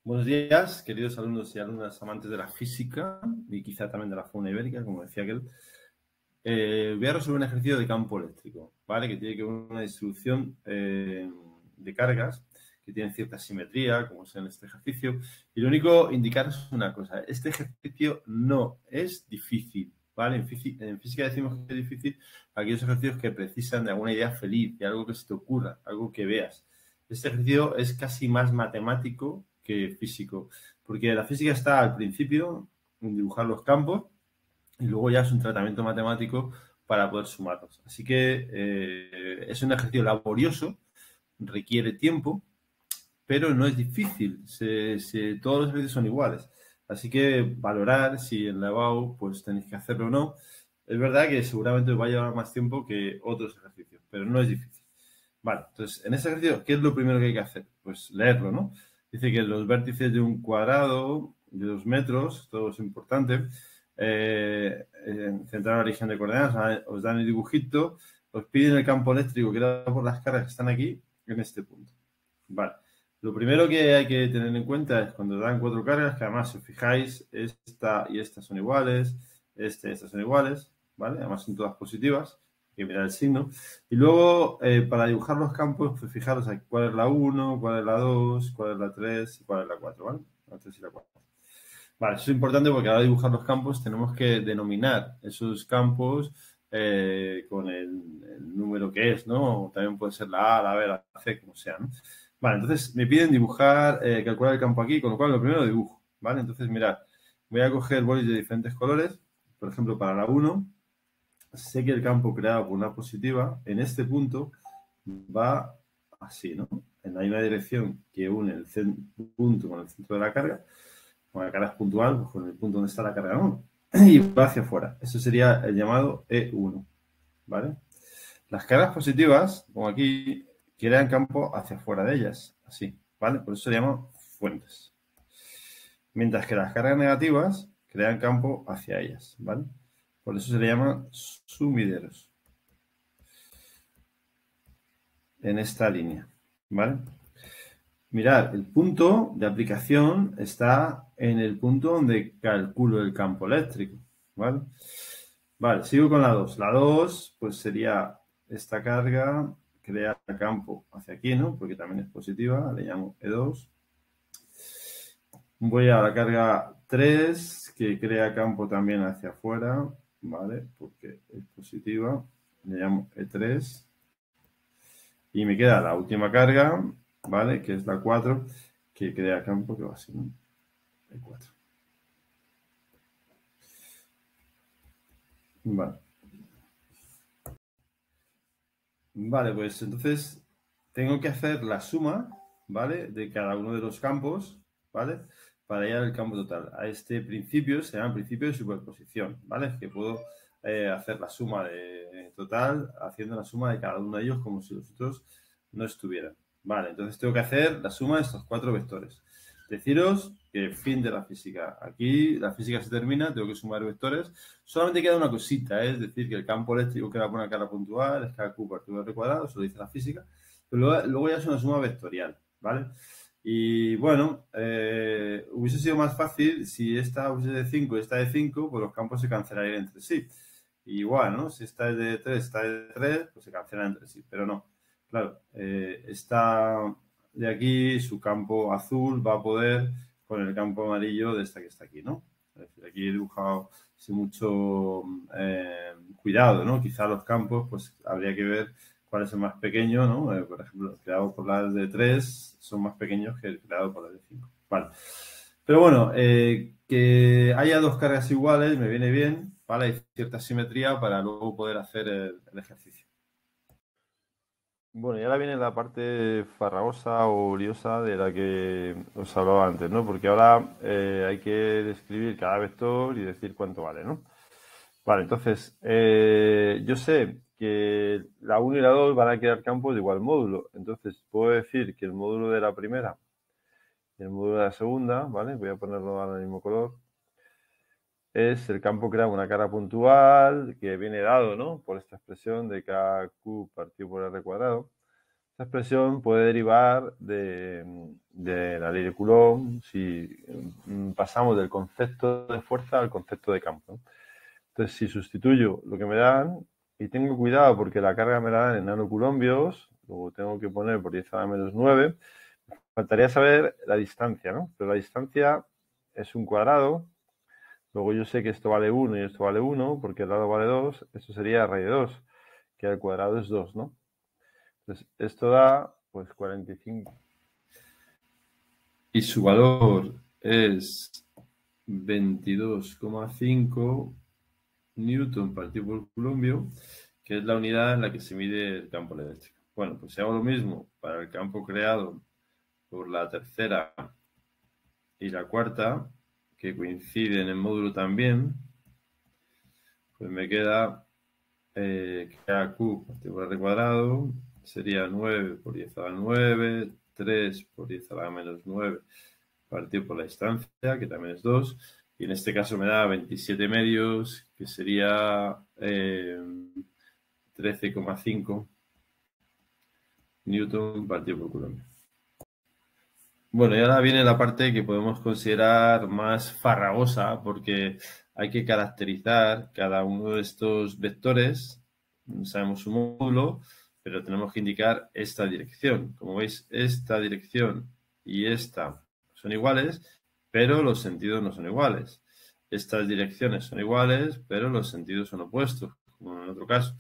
Buenos días, queridos alumnos y alumnas amantes de la física y quizá también de la fauna ibérica, como decía aquel. Voy a resolver un ejercicio de campo eléctrico, ¿vale? Que tiene que ver con una distribución de cargas que tiene cierta simetría, como es en este ejercicio. Y lo único indicar es una cosa: este ejercicio no es difícil, ¿vale? En física decimos que es difícil aquellos ejercicios que precisan de alguna idea feliz, de algo que se te ocurra, algo que veas. Este ejercicio es casi más matemático que físico, porque la física está al principio en dibujar los campos y luego ya es un tratamiento matemático para poder sumarlos. Así que es un ejercicio laborioso, requiere tiempo, pero no es difícil. Todos los ejercicios son iguales. Así que valorar si en la EBAU pues tenéis que hacerlo o no. Es verdad que seguramente os va a llevar más tiempo que otros ejercicios, pero no es difícil. Vale, entonces, en ese ejercicio, ¿qué es lo primero que hay que hacer? Pues leerlo, ¿no? Dice que los vértices de un cuadrado de 2 metros, todo es importante, centrar la origen de coordenadas, os dan el dibujito, os piden el campo eléctrico que da por las cargas que están aquí, en este punto. Vale. Lo primero que hay que tener en cuenta es cuando dan 4 cargas, que además, si os fijáis, esta y esta son iguales, esta y estas son iguales, ¿vale? Además son todas positivas, hay que mirar el signo. Y luego, para dibujar los campos, pues fijaros aquí cuál es la 1, cuál es la 2, cuál es la 3 y cuál es la 4, ¿vale? La 3 y la 4. Vale, eso es importante porque a la hora de dibujar los campos tenemos que denominar esos campos con el número que es, ¿no? También puede ser la A, la B, la C, como sea, ¿no? Vale, entonces me piden dibujar, calcular el campo aquí, con lo cual lo primero lo dibujo, ¿vale? Entonces, mirad, voy a coger bolis de diferentes colores, por ejemplo, para la 1, sé que el campo creado por una positiva en este punto va así, ¿no? En la misma dirección que une el punto con el centro de la carga. Con la carga es puntual, pues con el punto donde está la carga, ¿no? Y va hacia afuera. Eso sería el llamado E1, ¿vale? Las cargas positivas, como aquí, crean campo hacia afuera de ellas, así, ¿vale? Por eso se llaman fuentes. Mientras que las cargas negativas crean campo hacia ellas, ¿vale? Por eso se le llaman sumideros. En esta línea, ¿vale? Mirad, el punto de aplicación está en el punto donde calculo el campo eléctrico, ¿vale? Vale, sigo con la 2. La 2, pues sería esta carga, crea campo hacia aquí, ¿no? Porque también es positiva, le llamo E2. Voy a la carga 3, que crea campo también hacia afuera, ¿vale? Porque es positiva, le llamo E3. Y me queda la última carga, ¿vale? Que es la 4, que crea campo que va así, ¿no? El 4. Vale. Vale, pues entonces tengo que hacer la suma, ¿vale? De cada uno de los campos, ¿vale? Para llegar al campo total. A este principio se llama principio de superposición, ¿vale? Es que puedo hacer la suma de total haciendo la suma de cada uno de ellos como si los otros no estuvieran. Vale, entonces tengo que hacer la suma de estos 4 vectores. Deciros que fin de la física. Aquí la física se termina, tengo que sumar vectores. Solamente queda una cosita, es decir, que el campo eléctrico queda por una carga puntual, es K Q partido R cuadrado, eso lo dice la física. Pero luego ya es una suma vectorial, ¿vale? Y bueno, hubiese sido más fácil si esta hubiese de 5 y esta de 5, pues los campos se cancelarían entre sí. Y igual, ¿no? Si esta es de 3, esta es de 3, pues se cancelan entre sí. Pero no, claro, esta de aquí, su campo azul va a poder con el campo amarillo de esta que está aquí, ¿no? Es decir, aquí he dibujado sin mucho cuidado, ¿no? Quizá los campos, pues habría que ver cuál es el más pequeño, ¿no? Por ejemplo, el creado por las de 3 son más pequeños que el creado por las de 5. Vale. Pero bueno, que haya dos cargas iguales me viene bien, ¿vale? Hay cierta simetría para luego poder hacer el ejercicio. Bueno, y ahora viene la parte farragosa o liosa de la que os hablaba antes, ¿no? Porque ahora hay que describir cada vector y decir cuánto vale, ¿no? Vale, entonces, yo sé que la 1 y la 2 van a crear campos de igual módulo. Entonces, puedo decir que el módulo de la primera y el módulo de la segunda, ¿vale? Voy a ponerlo ahora el mismo color. Es el campo creado una carga puntual que viene dado, ¿no? Por esta expresión de KQ partido por R cuadrado. Esta expresión puede derivar de la ley de Coulomb si pasamos del concepto de fuerza al concepto de campo, ¿no? Entonces, si sustituyo lo que me dan, y tengo cuidado porque la carga me la dan en nanocoulombios, luego tengo que poner por 10 a la menos 9, faltaría saber la distancia, ¿no? Pero la distancia es un cuadrado. Luego yo sé que esto vale 1 y esto vale 1, porque el lado vale 2, esto sería raíz de 2, que al cuadrado es 2, ¿no? Entonces, esto da, pues, 45. Y su valor es 22,5 newton partido por coulombio, que es la unidad en la que se mide el campo eléctrico. Bueno, pues si hago lo mismo para el campo creado por la tercera y la cuarta, que coinciden en el módulo también, pues me queda que Q partido por R cuadrado sería 9 por 10 a la 9, 3 por 10 a la menos 9 partido por la distancia, que también es 2, y en este caso me da 27 medios, que sería 13,5 newton partido por coulomb. Bueno, y ahora viene la parte que podemos considerar más farragosa, porque hay que caracterizar cada uno de estos vectores. Sabemos su módulo, pero tenemos que indicar esta dirección. Como veis, esta dirección y esta son iguales, pero los sentidos no son iguales. Estas direcciones son iguales, pero los sentidos son opuestos, como en otro caso.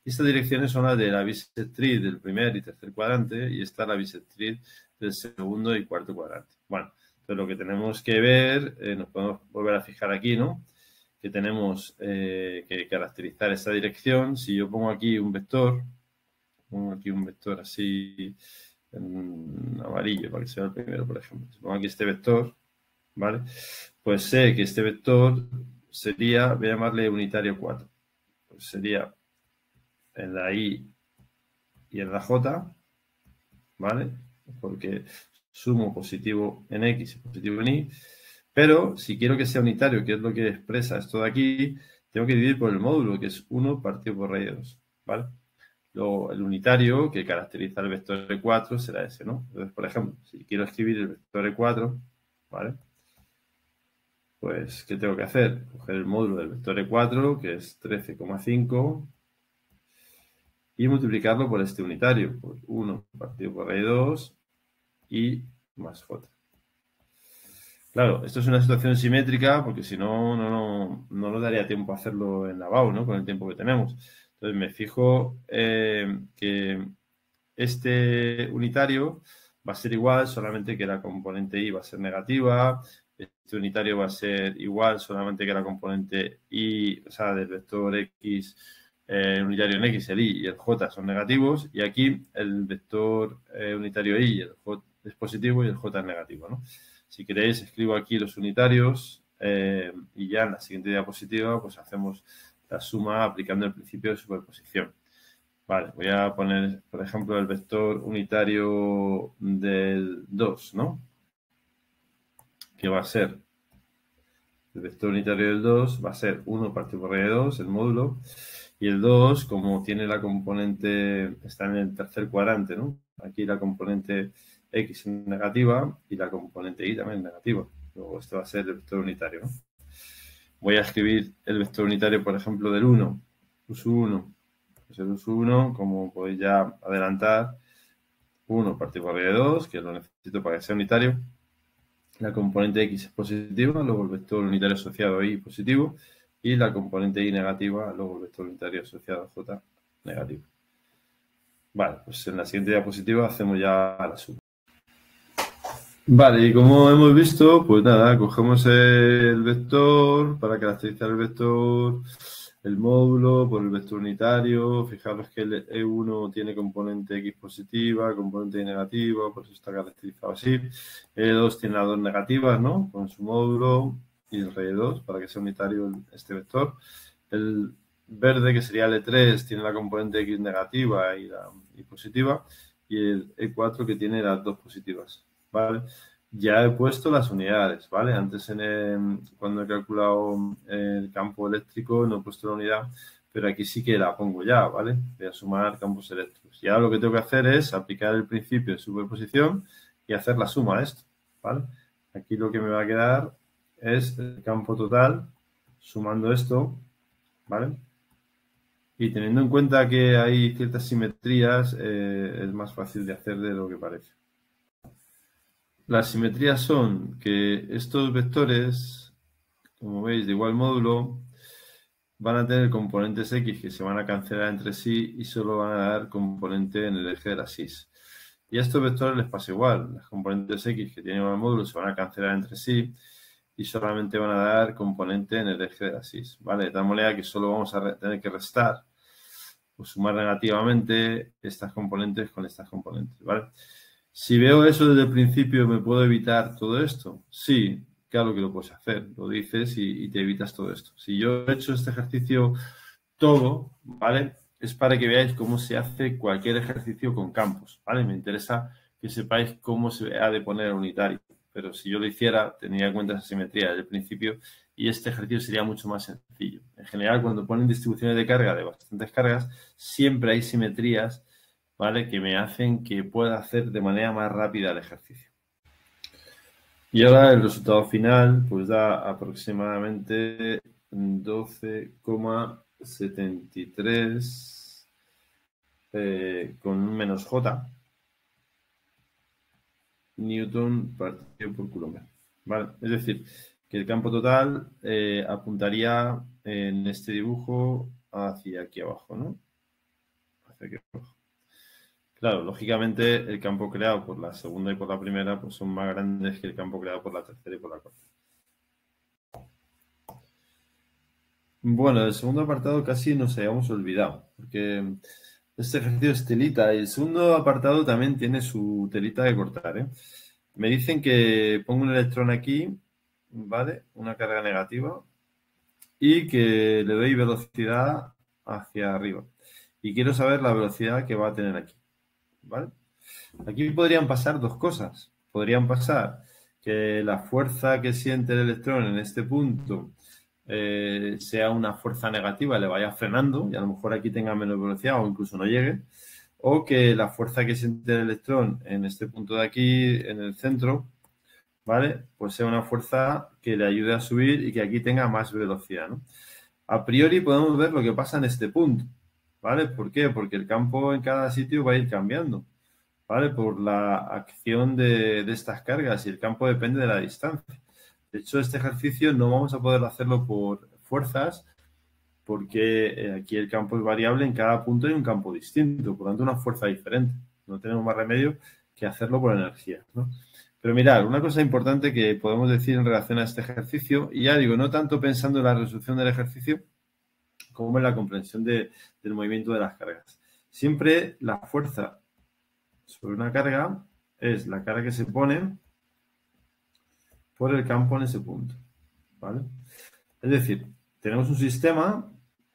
Estas direcciones son las de la bisectriz del primer y tercer cuadrante, y esta es la bisectriz del segundo y cuarto cuadrante. Bueno, entonces lo que tenemos que ver, nos podemos volver a fijar aquí, ¿no? Que tenemos que caracterizar esta dirección. Si yo pongo aquí un vector, así en amarillo para que sea el primero, por ejemplo. Si pongo aquí este vector, ¿vale? Pues sé que este vector sería, voy a llamarle unitario 4. Pues sería en la I y en la J, ¿vale? Porque sumo positivo en X y positivo en Y. Pero si quiero que sea unitario, que es lo que expresa esto de aquí, tengo que dividir por el módulo, que es 1 partido por raíz de 2, ¿vale? Luego, el unitario que caracteriza el vector E4 será ese, ¿no? Entonces, por ejemplo, si quiero escribir el vector E4, ¿vale? Pues, ¿qué tengo que hacer? Coger el módulo del vector E4, que es 13,5, y multiplicarlo por este unitario, por 1 partido por raíz de 2 y más J. Claro, esto es una situación simétrica porque si no, no nos daría tiempo a hacerlo en la BAU, ¿no? Con el tiempo que tenemos. Entonces me fijo que este unitario va a ser igual, solamente que la componente I va a ser negativa. Este unitario va a ser igual, solamente que la componente I, o sea, del vector X, unitario en X, el I y el J son negativos. Y aquí el vector unitario I, el J es positivo y el J es negativo, ¿no? Si queréis, escribo aquí los unitarios y ya en la siguiente diapositiva pues hacemos la suma aplicando el principio de superposición. Vale, voy a poner, por ejemplo, el vector unitario del 2, ¿no? Que va a ser, el vector unitario del 2 va a ser 1 partido por raíz de 2, el módulo, y el 2, como tiene la componente, está en el tercer cuadrante, ¿no? Aquí la componente X es negativa y la componente Y también es negativa. Luego este va a ser el vector unitario, ¿no? Voy a escribir el vector unitario, por ejemplo, del 1, uso 1. Pues el uso 1, como podéis ya adelantar, 1 partido por raíz de 2, que lo necesito para que sea unitario. La componente X es positiva, luego el vector unitario asociado a Y positivo, y la componente Y negativa, luego el vector unitario asociado a J negativo. Vale, pues en la siguiente diapositiva hacemos ya la suma. Vale, y como hemos visto, pues nada, cogemos el vector para caracterizar el vector, el módulo por el vector unitario. Fijaros que el E1 tiene componente X positiva, componente Y negativa, por eso está caracterizado así. E2 tiene las dos negativas, ¿no? Con su módulo y el raíz 2 para que sea unitario este vector. El verde, que sería el E3, tiene la componente X negativa y positiva. Y el E4 que tiene las dos positivas. ¿Vale? Ya he puesto las unidades, ¿vale? Antes cuando he calculado el campo eléctrico no he puesto la unidad pero aquí sí que la pongo ya, ¿vale? Voy a sumar campos eléctricos. Y ahora lo que tengo que hacer es aplicar el principio de superposición y hacer la suma de esto, ¿vale? Aquí lo que me va a quedar es el campo total sumando esto, ¿vale? Y teniendo en cuenta que hay ciertas simetrías, es más fácil de hacer de lo que parece. Las simetrías son que estos vectores, como veis, de igual módulo, van a tener componentes X que se van a cancelar entre sí y solo van a dar componente en el eje de la X. Y a estos vectores les pasa igual. Las componentes X que tienen igual módulo se van a cancelar entre sí y solamente van a dar componente en el eje de la X, ¿vale? De tal manera que solo vamos a tener que restar o sumar negativamente estas componentes con estas componentes, ¿vale? Si veo eso desde el principio, ¿me puedo evitar todo esto? Sí, claro que lo puedes hacer. Lo dices y te evitas todo esto. Si yo he hecho este ejercicio todo, ¿vale? Es para que veáis cómo se hace cualquier ejercicio con campos, ¿vale? Me interesa que sepáis cómo se ha de poner unitario. Pero si yo lo hiciera, tendría en cuenta esa simetría desde el principio y este ejercicio sería mucho más sencillo. En general, cuando ponen distribuciones de carga de bastantes cargas, siempre hay simetrías, ¿vale? Que me hacen que pueda hacer de manera más rápida el ejercicio. Y ahora el resultado final pues da aproximadamente 12,73 con un menos J Newton partido por Coulomb. ¿Vale? Es decir, que el campo total apuntaría en este dibujo hacia aquí abajo, ¿no? Hacia aquí abajo. Claro, lógicamente el campo creado por la segunda y por la primera pues son más grandes que el campo creado por la tercera y por la cuarta. Bueno, el segundo apartado casi nos habíamos olvidado, porque este ejercicio es telita y el segundo apartado también tiene su telita de cortar, ¿eh? Me dicen que pongo un electrón aquí, ¿vale? Una carga negativa y que le doy velocidad hacia arriba. Y quiero saber la velocidad que va a tener aquí, ¿vale? Aquí podrían pasar dos cosas. Podrían pasar que la fuerza que siente el electrón en este punto sea una fuerza negativa, le vaya frenando y a lo mejor aquí tenga menos velocidad o incluso no llegue. O que la fuerza que siente el electrón en este punto de aquí, en el centro, ¿vale? Pues sea una fuerza que le ayude a subir y que aquí tenga más velocidad, ¿no? A priori podemos ver lo que pasa en este punto, ¿vale? ¿Por qué? Porque el campo en cada sitio va a ir cambiando, ¿vale? Por la acción de estas cargas y el campo depende de la distancia. De hecho, este ejercicio no vamos a poder hacerlo por fuerzas porque aquí el campo es variable, en cada punto hay un campo distinto, por lo tanto una fuerza diferente. No tenemos más remedio que hacerlo por energía, ¿no? Pero mirad, una cosa importante que podemos decir en relación a este ejercicio, y ya digo, no tanto pensando en la resolución del ejercicio, como en la comprensión del movimiento de las cargas. Siempre la fuerza sobre una carga es la carga que se pone por el campo en ese punto, ¿vale? Es decir, tenemos un sistema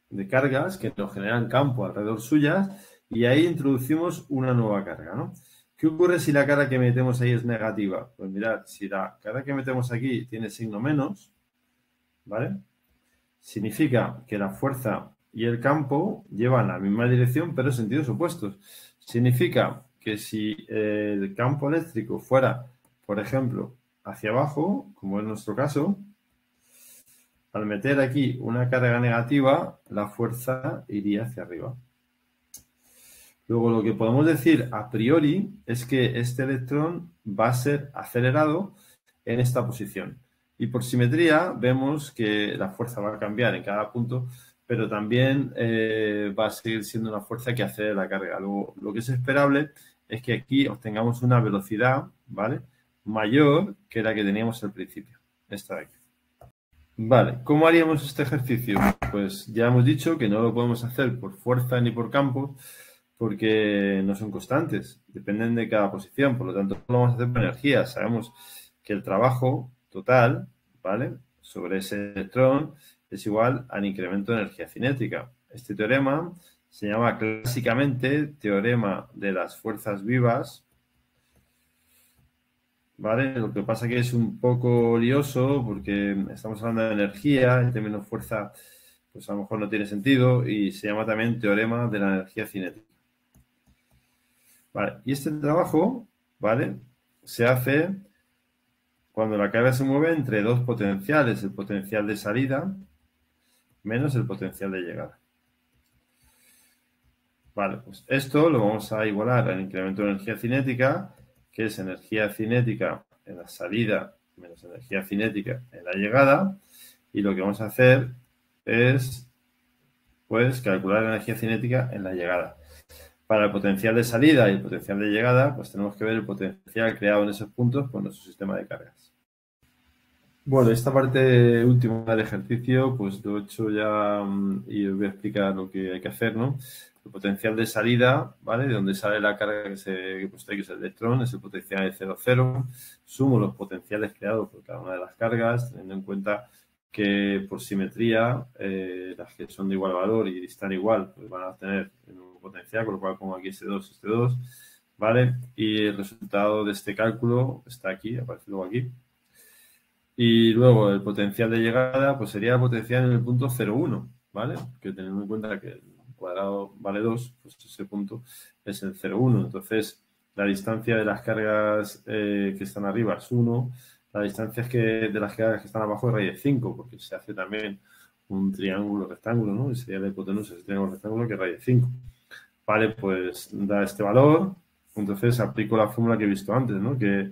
de cargas que nos generan campo alrededor suyas y ahí introducimos una nueva carga, ¿no? ¿Qué ocurre si la carga que metemos ahí es negativa? Pues mirad, si la carga que metemos aquí tiene signo menos, ¿vale? Significa que la fuerza y el campo llevan la misma dirección, pero en sentidos opuestos. Significa que si el campo eléctrico fuera, por ejemplo, hacia abajo, como es nuestro caso, al meter aquí una carga negativa, la fuerza iría hacia arriba. Luego, lo que podemos decir a priori es que este electrón va a ser acelerado en esta posición. Y por simetría vemos que la fuerza va a cambiar en cada punto, pero también va a seguir siendo una fuerza que acelera la carga. Luego, lo que es esperable es que aquí obtengamos una velocidad, ¿vale?, mayor que la que teníamos al principio. Esta de aquí. Vale, ¿cómo haríamos este ejercicio? Pues ya hemos dicho que no lo podemos hacer por fuerza ni por campo, porque no son constantes, dependen de cada posición, por lo tanto no lo vamos a hacer por energía. Sabemos que el trabajo total, ¿vale?, sobre ese electrón es igual al incremento de energía cinética. Este teorema se llama clásicamente teorema de las fuerzas vivas, ¿vale? Lo que pasa es que es un poco lioso porque estamos hablando de energía, en términos de fuerza pues a lo mejor no tiene sentido y se llama también teorema de la energía cinética. Vale, y este trabajo, ¿vale? Se hace cuando la carga se mueve entre dos potenciales, el potencial de salida menos el potencial de llegada. Vale, pues esto lo vamos a igualar al incremento de energía cinética, que es energía cinética en la salida menos energía cinética en la llegada, y lo que vamos a hacer es, pues, calcular la energía cinética en la llegada. Para el potencial de salida y el potencial de llegada, pues tenemos que ver el potencial creado en esos puntos por nuestro sistema de cargas. Bueno, esta parte última del ejercicio, pues lo he hecho ya y os voy a explicar lo que hay que hacer, ¿no? El potencial de salida, ¿vale? De donde sale la carga que he puesto ahí, que es el electrón, es el potencial de 0, 0. Sumo los potenciales creados por cada una de las cargas, teniendo en cuenta que por simetría, las que son de igual valor y están igual, pues van a tener el mismo potencial, con lo cual pongo aquí este 2, ¿vale? Y el resultado de este cálculo está aquí, aparece luego aquí. Y luego el potencial de llegada, pues sería el potencial en el punto 0,1, ¿vale? Que teniendo en cuenta que el cuadrado vale 2, pues ese punto es el 0,1. Entonces, la distancia de las cargas que están arriba es 1. La distancia de las cargas que están abajo es raíz de 5, porque se hace también un triángulo rectángulo, ¿no? Y sería la hipotenusa de ese triángulo rectángulo que es raíz de 5. Vale, pues da este valor. Entonces, aplico la fórmula que he visto antes, ¿no? Que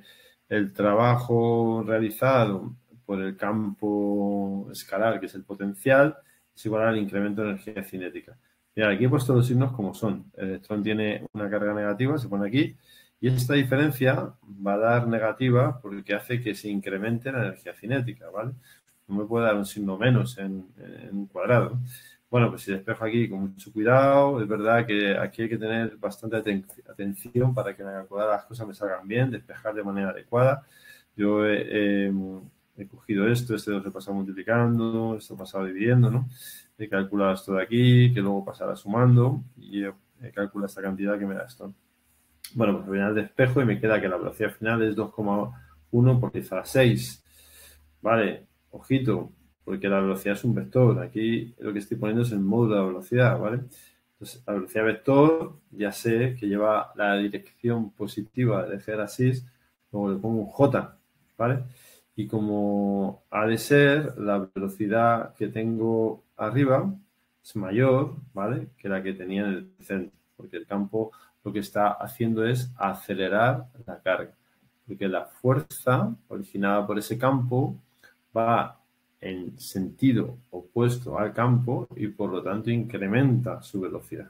el trabajo realizado por el campo escalar, que es el potencial, es igual al incremento de energía cinética. Mira, aquí he puesto los signos como son. El electrón tiene una carga negativa, se pone aquí, y esta diferencia va a dar negativa porque hace que se incremente la energía cinética, ¿vale? No me puede dar un signo menos en un cuadrado. Bueno, pues si despejo aquí con mucho cuidado, es verdad que aquí hay que tener bastante atención para que en la calculadora las cosas me salgan bien, despejar de manera adecuada. Yo he cogido esto lo he pasado multiplicando, esto he pasado dividiendo, ¿no? He calculado esto de aquí, que luego pasará sumando y he calculado esta cantidad que me da esto. Bueno, pues voy al despejo y me queda que la velocidad final es 2,1 por 10 a la 6. Vale, ojito, porque la velocidad es un vector. Aquí lo que estoy poniendo es el módulo de la velocidad, ¿vale? Entonces, la velocidad vector ya sé que lleva la dirección positiva del eje de la axis, luego le pongo un J, ¿vale? Y como ha de ser, la velocidad que tengo arriba es mayor, ¿vale? Que la que tenía en el centro, porque el campo lo que está haciendo es acelerar la carga, porque la fuerza originada por ese campo va en sentido opuesto al campo y por lo tanto incrementa su velocidad.